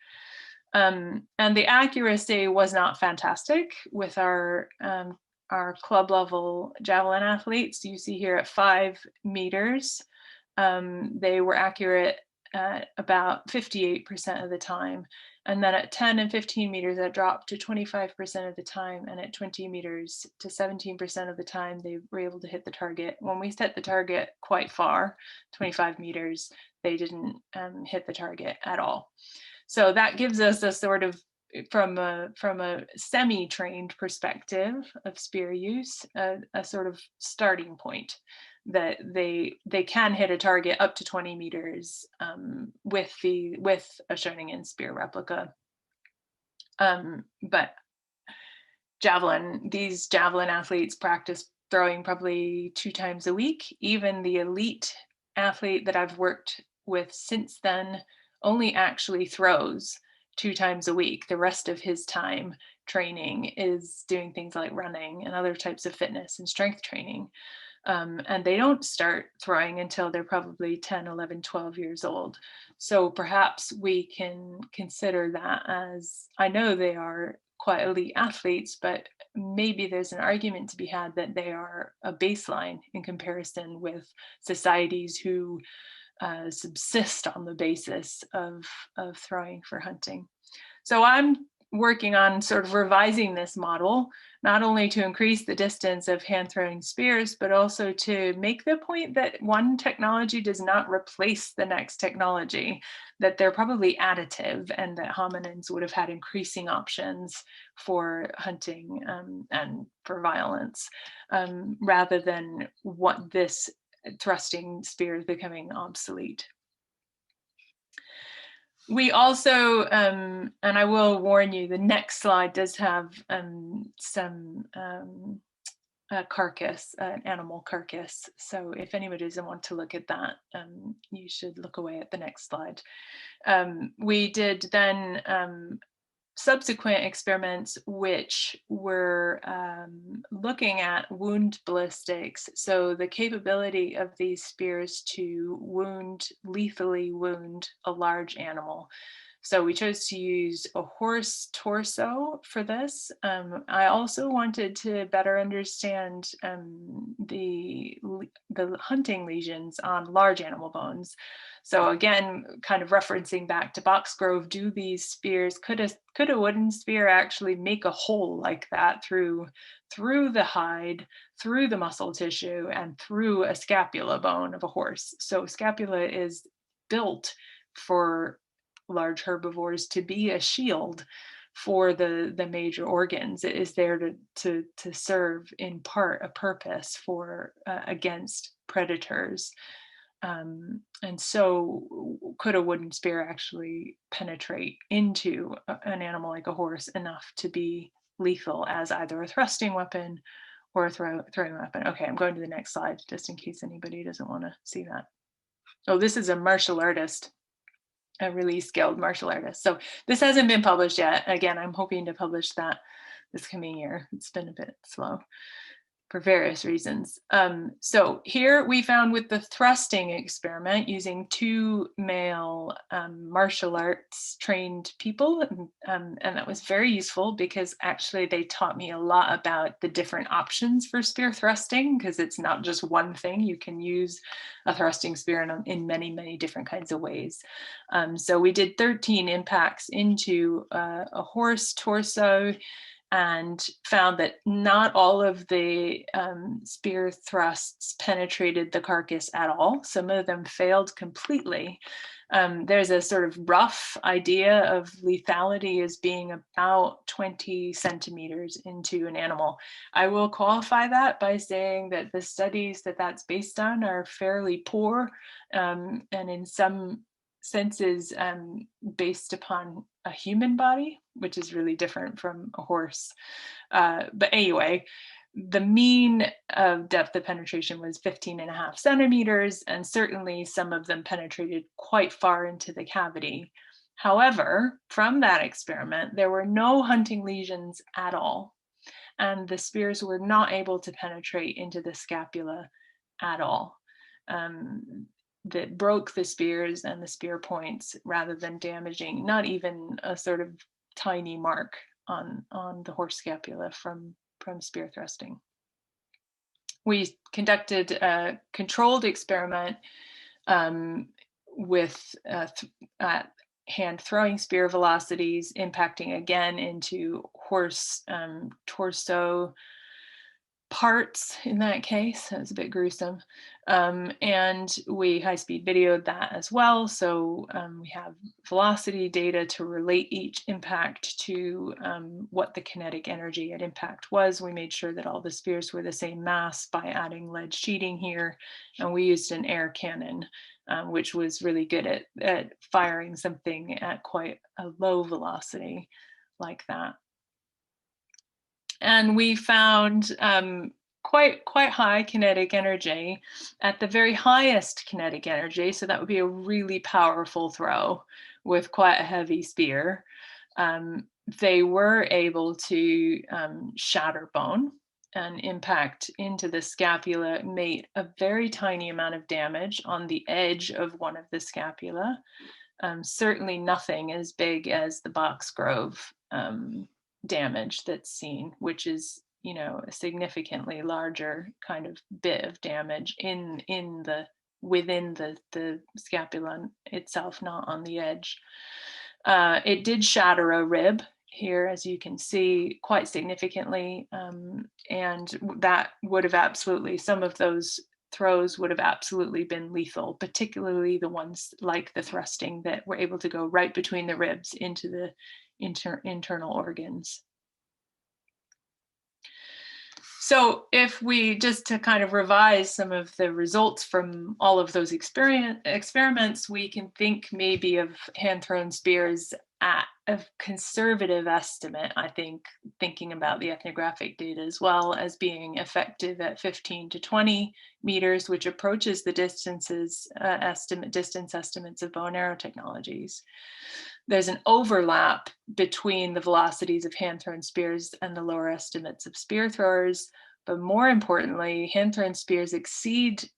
And the accuracy was not fantastic with our club level javelin athletes. You see here at 5 meters, they were accurate at about 58% of the time. And then at 10 and 15 meters, that dropped to 25% of the time. And at 20 meters to 17% of the time, they were able to hit the target. When we set the target quite far, 25 meters, they didn't hit the target at all. So that gives us a sort of, from a semi-trained perspective of spear use, a sort of starting point that they can hit a target up to 20 meters with a Schöningen spear replica. But these javelin athletes practice throwing probably 2 times a week. Even the elite athlete that I've worked with since then only actually throws 2 times a week. The rest of his time training is doing things like running and other types of fitness and strength training. And they don't start throwing until they're probably 10, 11, 12 years old. So perhaps we can consider that as, I know they are quite elite athletes, but maybe there's an argument to be had that they are a baseline in comparison with societies who subsist on the basis of throwing for hunting. So I'm working on sort of revising this model, not only to increase the distance of hand throwing spears, but also to make the point that one technology does not replace the next technology, that they're probably additive, and that hominins would have had increasing options for hunting and for violence, rather than what this thrusting spear is becoming obsolete. We also, and I will warn you, the next slide does have some carcass, an animal carcass. So if anybody doesn't want to look at that, you should look away at the next slide. We did then subsequent experiments which were looking at wound ballistics, so the capability of these spears to lethally wound a large animal. So we chose to use a horse torso for this. I also wanted to better understand the hunting lesions on large animal bones. So again, kind of referencing back to Boxgrove, do these spears, could a wooden spear actually make a hole like that through the hide, through the muscle tissue, and through a scapula bone of a horse? So scapula is built for large herbivores to be a shield for the major organs. It is there to serve in part a purpose for against predators. And so could a wooden spear actually penetrate into an animal like a horse enough to be lethal as either a thrusting weapon or a throwing weapon? Okay, I'm going to the next slide just in case anybody doesn't want to see that. Oh, this is a martial artist, a really skilled martial artist. So this hasn't been published yet. Again, I'm hoping to publish that this coming year. It's been a bit slow for various reasons. So here we found with the thrusting experiment using two male martial arts trained people, and that was very useful because actually they taught me a lot about the different options for spear thrusting, because it's not just one thing. You can use a thrusting spear in many, many different kinds of ways. So we did 13 impacts into a horse torso, and found that not all of the spear thrusts penetrated the carcass at all. Some of them failed completely. There's a sort of rough idea of lethality as being about 20 centimeters into an animal. I will qualify that by saying that the studies that that's based on are fairly poor, and in some senses based upon a human body, which is really different from a horse. But anyway, the mean of depth of penetration was 15.5 centimeters, and certainly some of them penetrated quite far into the cavity. However, from that experiment, there were no hunting lesions at all, and the spears were not able to penetrate into the scapula at all. That broke the spears and the spear points rather than damaging, not even a sort of tiny mark on the horse scapula from spear thrusting. We conducted a controlled experiment with hand throwing spear velocities impacting again into horse torso parts in that case. That was a bit gruesome. And we high-speed videoed that as well. So we have velocity data to relate each impact to what the kinetic energy at impact was. We made sure that all the spears were the same mass by adding lead sheeting here. And we used an air cannon, which was really good at firing something at quite a low velocity like that. And we found quite high kinetic energy at the very highest kinetic energy. So that would be a really powerful throw with quite a heavy spear. They were able to shatter bone and impact into the scapula, made a very tiny amount of damage on the edge of one of the scapula. Certainly nothing as big as the Boxgrove damage that's seen, which is, you know, a significantly larger kind of bit of damage within the scapula itself, not on the edge. It did shatter a rib here, as you can see, quite significantly, and that would have absolutely, some of those throws would have absolutely been lethal, particularly the ones like the thrusting that were able to go right between the ribs into the internal organs. So if we, just to kind of revise some of the results from all of those experiments, we can think maybe of hand-thrown spears at a conservative estimate, I think, thinking about the ethnographic data as well, as being effective at 15 to 20 meters, which approaches the distance estimates of bow and arrow technologies. There's an overlap between the velocities of hand-thrown spears and the lower estimates of spear throwers, but more importantly, hand-thrown spears exceed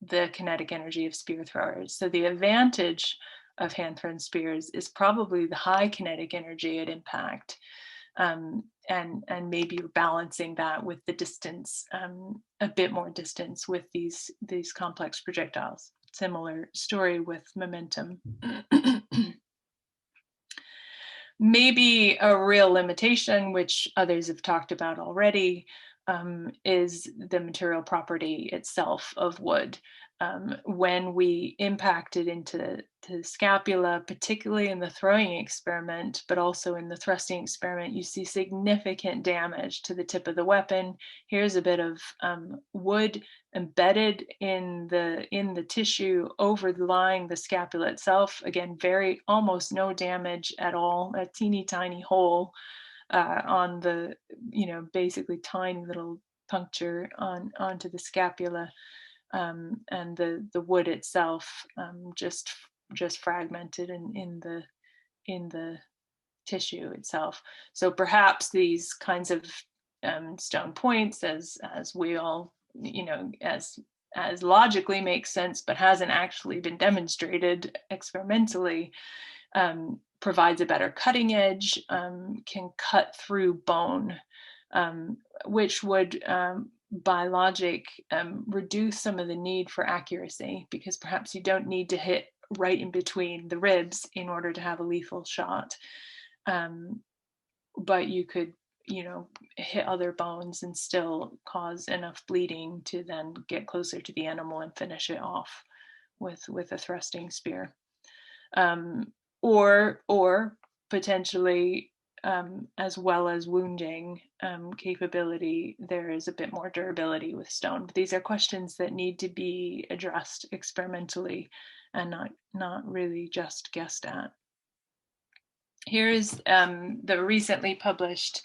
the kinetic energy of spear throwers. So the advantage of hand-thrown spears is probably the high kinetic energy at impact, and maybe you're balancing that with the distance, a bit more distance with these complex projectiles. Similar story with momentum. Maybe a real limitation, which others have talked about already, is the material property itself of wood. When we impacted into the scapula, particularly in the throwing experiment, but also in the thrusting experiment, you see significant damage to the tip of the weapon. Here's a bit of wood embedded in the tissue overlying the scapula itself. Again, almost no damage at all, a teeny tiny hole on the, basically tiny little puncture onto the scapula. and the wood itself just fragmented in the tissue itself. So perhaps these kinds of stone points, as we all, as logically makes sense, but hasn't actually been demonstrated experimentally, provides a better cutting edge, can cut through bone, which would, by logic, reduce some of the need for accuracy, because perhaps you don't need to hit right in between the ribs in order to have a lethal shot. But you could, hit other bones and still cause enough bleeding to then get closer to the animal and finish it off with a thrusting spear. Or potentially, as well as wounding capability, there is a bit more durability with stone. But these are questions that need to be addressed experimentally and not really just guessed at. Here is the recently published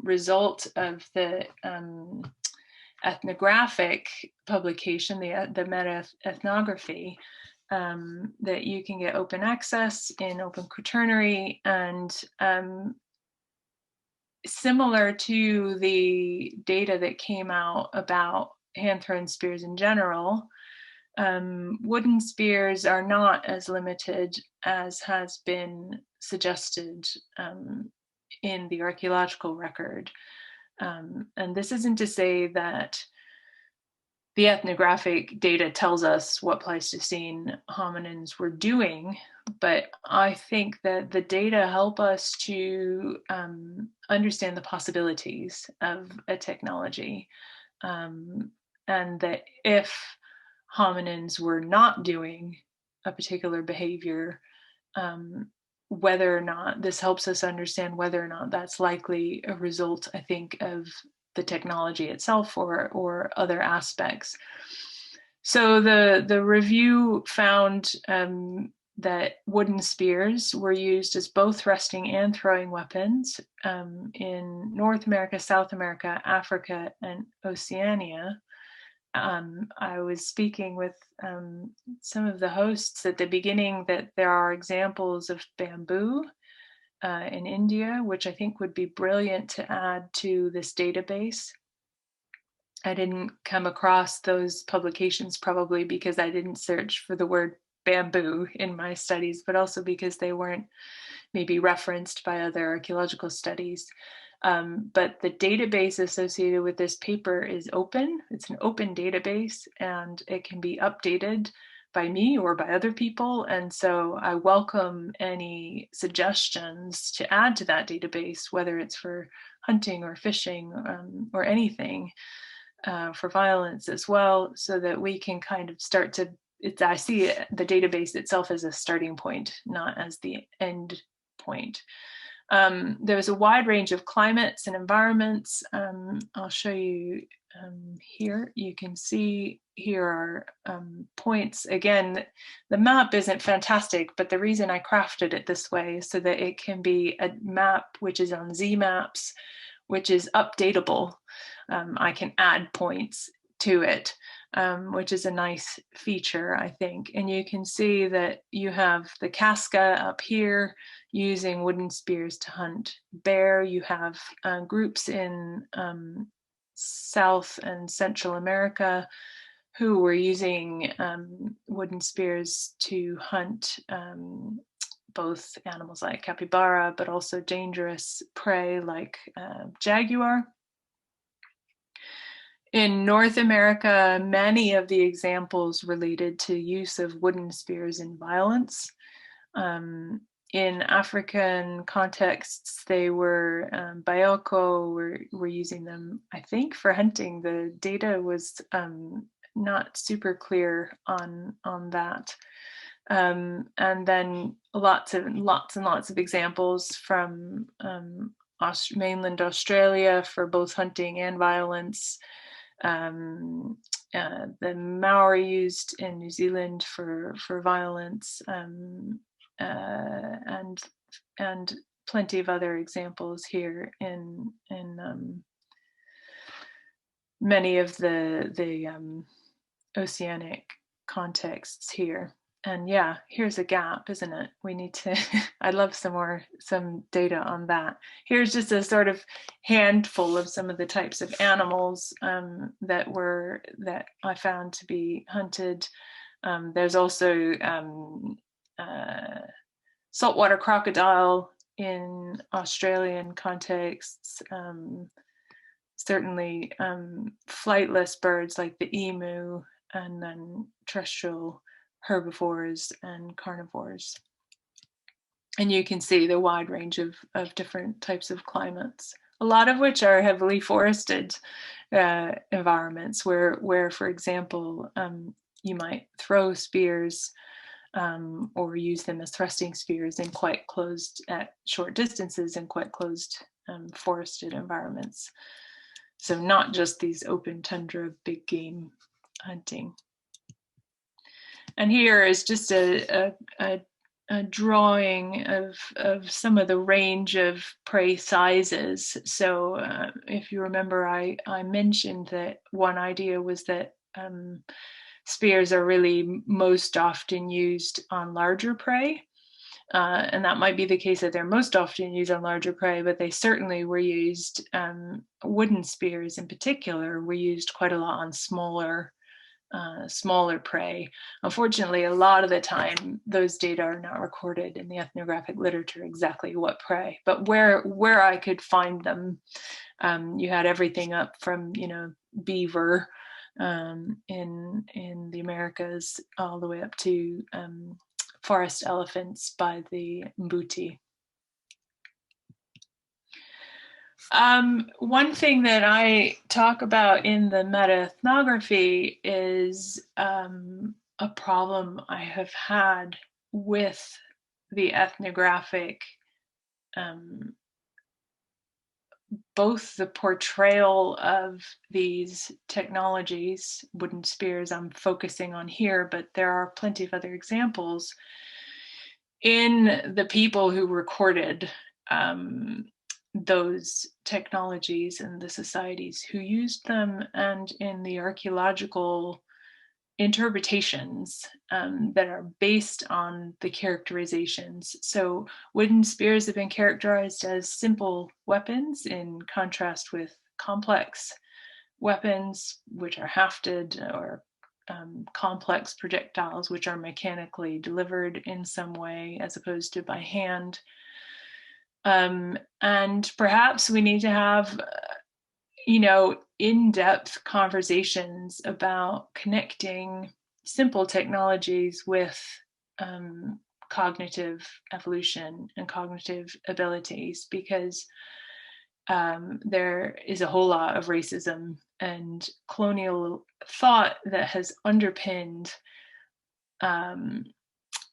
result of the ethnographic publication, the meta-ethnography, that you can get open access in Open Quaternary, and similar to the data that came out about hand-thrown spears in general, wooden spears are not as limited as has been suggested in the archaeological record. And this isn't to say that the ethnographic data tells us what Pleistocene hominins were doing, but I think that the data help us to understand the possibilities of a technology, and that if hominins were not doing a particular behavior, whether or not this helps us understand whether or not that's likely a result, I think, of the technology itself or other aspects. So the review found that wooden spears were used as both thrusting and throwing weapons in North America, South America, Africa, and Oceania. I was speaking with some of the hosts at the beginning that there are examples of bamboo in India, which I think would be brilliant to add to this database. I didn't come across those publications probably because I didn't search for the word bamboo in my studies, but also because they weren't maybe referenced by other archaeological studies. But the database associated with this paper is open. It's an open database, and it can be updated by me or by other people. And so I welcome any suggestions to add to that database, whether it's for hunting or fishing or anything, for violence as well, so that we can kind of start to, I see the database itself as a starting point, not as the end point. There's a wide range of climates and environments. I'll show you here. You can see here are points. Again, the map isn't fantastic, but the reason I crafted it this way is so that it can be a map which is on Z maps, which is updatable. I can add points to it, which is a nice feature, I think. And you can see that you have the Casca up here using wooden spears to hunt bear. You have groups in South and Central America who were using wooden spears to hunt both animals like capybara, but also dangerous prey like jaguar. In North America, many of the examples related to use of wooden spears in violence. In African contexts, they were Bayoko were using them, I think, for hunting. The data was not super clear on that. And then lots and lots of examples from mainland Australia for both hunting and violence. The Maori used in New Zealand for violence, and plenty of other examples here in many of the oceanic contexts here. And yeah, here's a gap, isn't it? We need to, I'd love some data on that. Here's just a sort of handful of some of the types of animals that I found to be hunted. There's also saltwater crocodile in Australian contexts, certainly flightless birds like the emu, and then terrestrial herbivores and carnivores. And you can see the wide range of different types of climates, a lot of which are heavily forested environments where, for example, you might throw spears or use them as thrusting spears in quite closed, at short distances in quite closed forested environments. So not just these open tundra big game hunting. And here is just a drawing of some of the range of prey sizes. So if you remember, I mentioned that one idea was that spears are really most often used on larger prey. And that might be the case that they're most often used on larger prey, but they certainly were used, wooden spears in particular, were used quite a lot on smaller prey. Unfortunately, a lot of the time, those data are not recorded in the ethnographic literature exactly what prey, but where I could find them, you had everything up from, beaver in the Americas all the way up to forest elephants by the Mbuti. One thing that I talk about in the meta-ethnography is a problem I have had with the ethnographic, both the portrayal of these technologies, wooden spears I'm focusing on here, but there are plenty of other examples in the people who recorded those technologies and the societies who used them, and in the archaeological interpretations that are based on the characterizations. So wooden spears have been characterized as simple weapons in contrast with complex weapons, which are hafted, or complex projectiles, which are mechanically delivered in some way as opposed to by hand. And perhaps we need to have, in-depth conversations about connecting simple technologies with cognitive evolution and cognitive abilities, because there is a whole lot of racism and colonial thought that has underpinned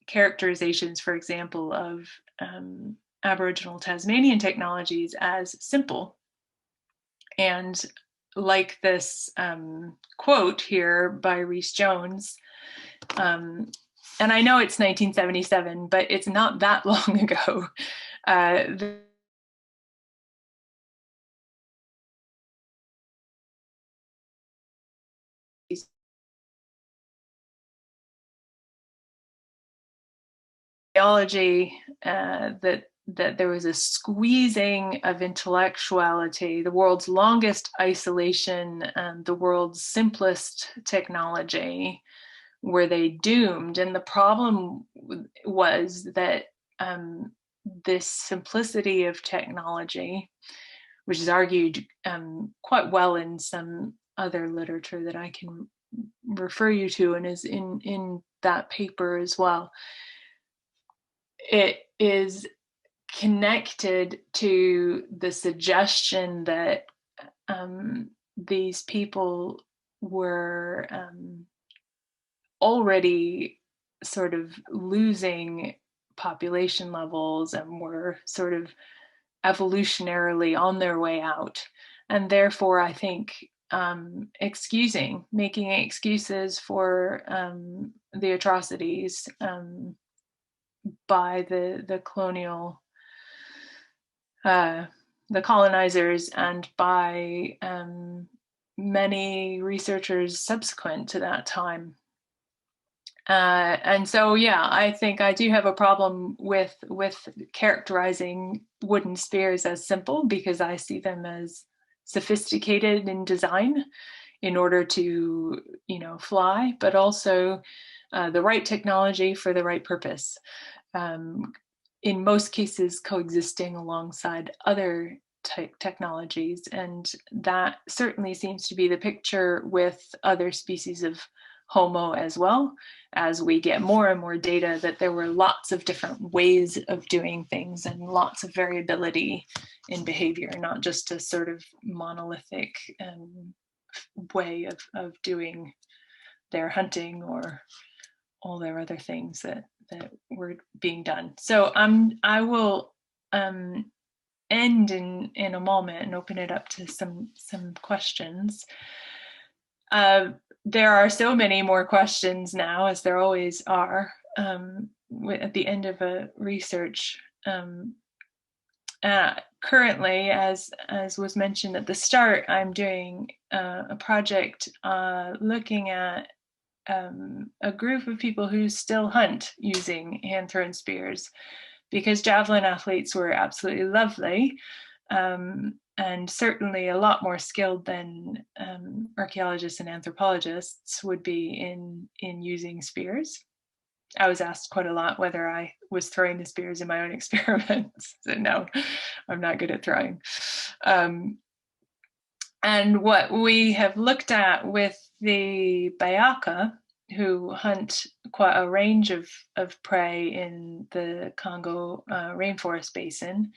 characterizations, for example, of Aboriginal Tasmanian technologies as simple. And like this quote here by Rhys Jones, and I know it's 1977, but it's not that long ago. Archaeology, that there was a squeezing of intellectuality, the world's longest isolation, and the world's simplest technology, were they doomed? And the problem was that this simplicity of technology, which is argued quite well in some other literature that I can refer you to, and is in that paper as well, it is connected to the suggestion that these people were already sort of losing population levels and were sort of evolutionarily on their way out. And therefore, I think making excuses for the atrocities by the colonial, the colonizers, and by many researchers subsequent to that time. And so, yeah, I think I do have a problem with characterizing wooden spears as simple, because I see them as sophisticated in design in order to, fly, but also the right technology for the right purpose. In most cases, coexisting alongside other technologies, and that certainly seems to be the picture with other species of Homo as well, as we get more and more data that there were lots of different ways of doing things and lots of variability in behavior, not just a sort of monolithic way of doing their hunting or all their other things that were being done. So I will end in a moment and open it up to some questions. There are so many more questions now, as there always are at the end of a research. Currently, as was mentioned at the start, I'm doing a project looking at a group of people who still hunt using hand-thrown spears, because javelin athletes were absolutely lovely, and certainly a lot more skilled than archaeologists and anthropologists would be in using spears. I was asked quite a lot whether I was throwing the spears in my own experiments. So no, I'm not good at throwing. And what we have looked at with the Bayaka, who hunt quite a range of prey in the Congo rainforest basin,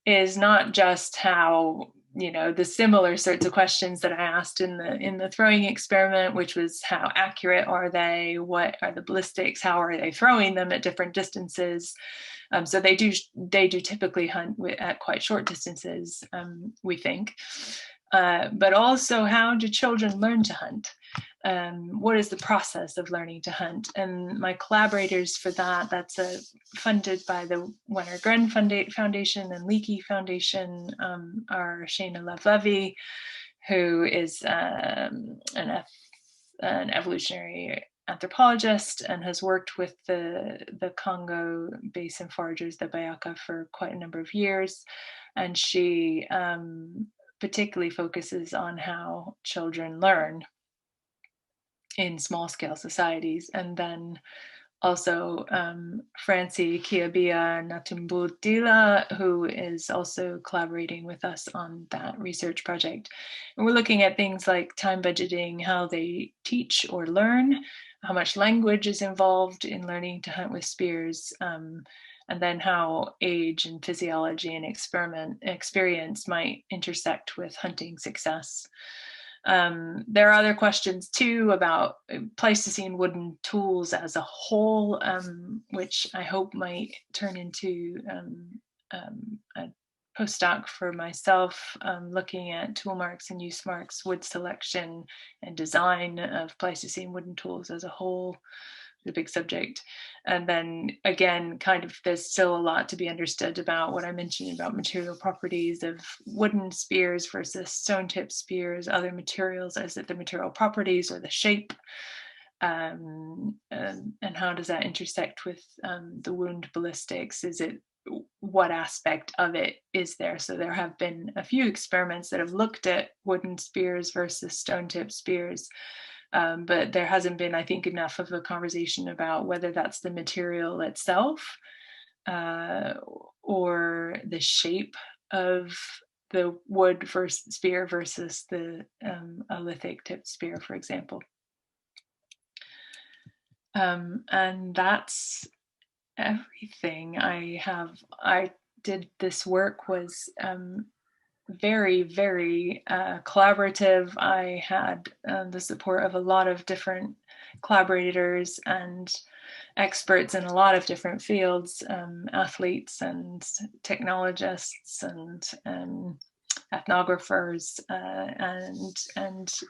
is not just how, the similar sorts of questions that I asked in the throwing experiment, which was how accurate are they, what are the ballistics, how are they throwing them at different distances. So they do typically hunt at quite short distances, we think. But also, how do children learn to hunt? What is the process of learning to hunt? And my collaborators for that's funded by the Wenner Gren Foundation and Leakey Foundation, are Shana Levy, who is an evolutionary anthropologist and has worked with the Congo basin foragers, the Bayaka, for quite a number of years. And she particularly focuses on how children learn in small-scale societies. And then also Francie Kiabia Natumbudila, who is also collaborating with us on that research project. And we're looking at things like time budgeting, how they teach or learn, how much language is involved in learning to hunt with spears, and then how age and physiology and experience might intersect with hunting success. There are other questions too about Pleistocene wooden tools as a whole, which I hope might turn into a postdoc for myself, looking at tool marks and use marks, wood selection and design of Pleistocene wooden tools as a whole, the big subject. And then again, kind of, there's still a lot to be understood about what I mentioned about material properties of wooden spears versus stone tip spears, other materials, as it the material properties or the shape, and how does that intersect with the wound ballistics? Is it, what aspect of it is there? So there have been a few experiments that have looked at wooden spears versus stone tip spears. But there hasn't been, I think, enough of a conversation about whether that's the material itself or the shape of the wood spear versus the a lithic tipped spear, for example. And that's everything I did. This work was very, very collaborative. I had the support of a lot of different collaborators and experts in a lot of different fields, athletes and technologists and ethnographers, and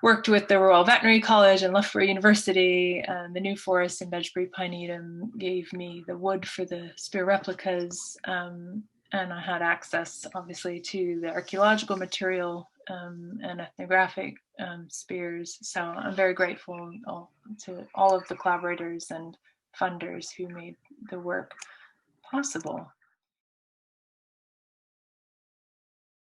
worked with the Royal Veterinary College and Loughborough University. The New Forest in Bedgebury Pine Needham gave me the wood for the spear replicas. And I had access, obviously, to the archaeological material and ethnographic spears. So I'm very grateful to all of the collaborators and funders who made the work possible.